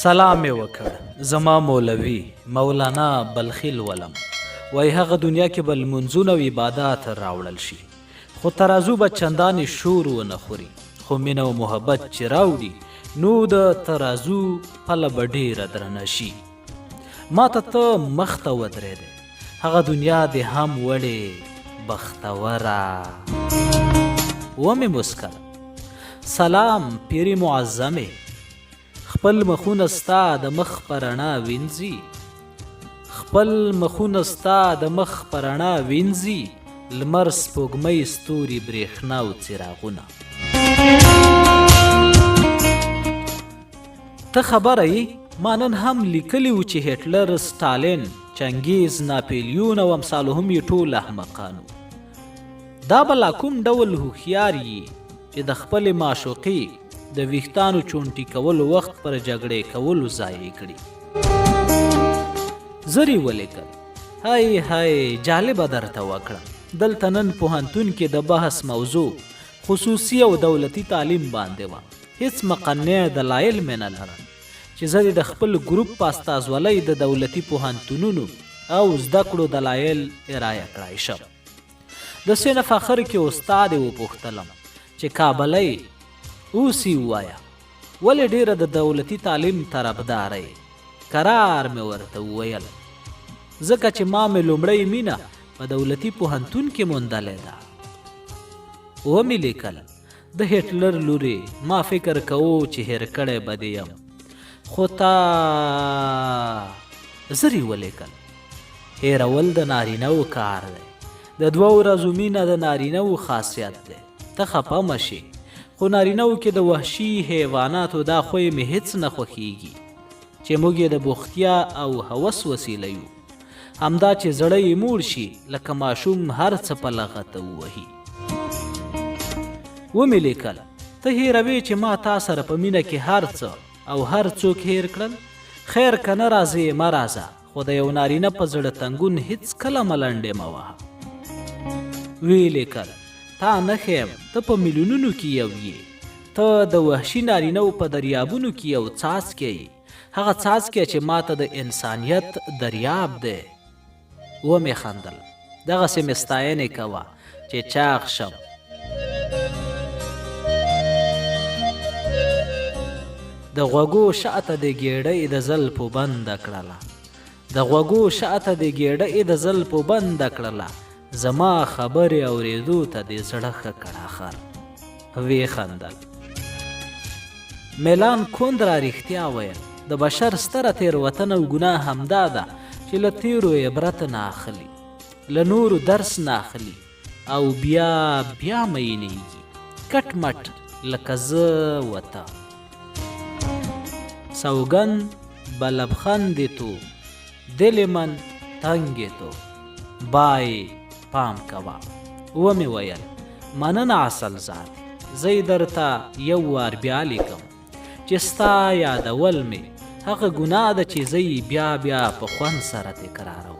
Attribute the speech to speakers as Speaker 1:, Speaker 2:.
Speaker 1: سلام مې وکړ زما مولوي مولانا بلخي لولم وایي هغه دنیا کې به لمونځونه او عبادات راوړل شي خو ترازو به چندانې شور ونه خوري خو مینه او محبت چې راوړي نو د ترازو پله به ډېره درنه شي ما ته مخ ته ودرېدې هغه دنیا دې هم وړې بختوره ومې مسکل سلام پیري معظمې خپل مخونه ستا د مخ په رڼا وینځي خپل مخونه ستا د مخ په رڼا وینځي لمر سپوږمۍ ستوري برېښنا او څراغونه ته خبره یې ما نن هم لیکلي وو چې هټلر سټالین چنګیز ناپیلیون او امثالهم یې ټول احمقانو دا به لا کوم ډول هوښیار یي چې د خپلې معشوقې د ویښتانو چونټي کولو وخت پر جګړې کولو ضایع کړي زر یې ولیکل هی هی جالبه درته وکړه دلته نن پوهنتون کې د بحث موضوع خصوصي او دولتي تعلیم باندې وه هیڅ مقنع دلایل مې نه لرل چې زه د خپل ګروپ په استازولۍ د دولتي پوهنتونونو او زده کړو دلایل ارایه کړای شم د صنف اخر کې استاد یې وپوښتلم چې کابلی اوس یې ووایه ولې ډېره د دولتي تعلیم طرفداره قرار مې ورته وویل ځکه چې ما مې لومړۍ مینه په دولتي پوهنتون کې موندلې ده ومې لیکل د هټلر لورې ما فکر کوو چې هېر کړی به دې یم خو تا زر یې ولیکل هېرول د نارینهو کار دی د 2 ورځو مینه د نارینهو خاصیت دی ته خفه مه شي خو نارینهو کې د وحشي حیواناتو دا خوی مې هیڅ نه خوښیږي چې موږ یې د بوختیا او هوس وسیله یو همدا چې زړه یې موړ شي لکه ماشوم هر څه په لغته ووهي ومې لیکل ته هېروې چې ما تا سره په مینه کې هر څه او هر څوک هېر کړل خیر که نه راځې مه راځه خو د یو نارینه په زړه تنګون هیڅ کله ملنډې مه وهه ویې لیکل تا نه ښیم ته په میلیونونو کې یو یې ته د وحشي نارینهو په دریابونو کې یو څاڅکی یې هغه څاڅکی چې ما ته د انسانیت دریاب دی ومې خندل دغسې مې ستاینې کوه چې چاغ شم د غوږو شاته د ګېډۍ د زلفو بنده کړله د غوږو شاته د ګېډۍ د زلفو بنده کړله زما خبرې اورېدو ته دې زړه ښه کړه آخر ویې خندل میلان کند را رښتیا ویل د بشر ستره تېروتنه او ګناه همدا ده چې له تېرو عبرت نه اخلي له نورو درس نه اخلي او بیا میینېږي کټ مټ لکه زه و ته سوگند به لبخند تو دل من تنگ تو بای پام کوه ومې ویل مننه اصل ذات زه یې درته یو وار بیا لیکم چې ستا یادول مې هغه ګناه ده چې زه یې بیا په خوند سره تکراروم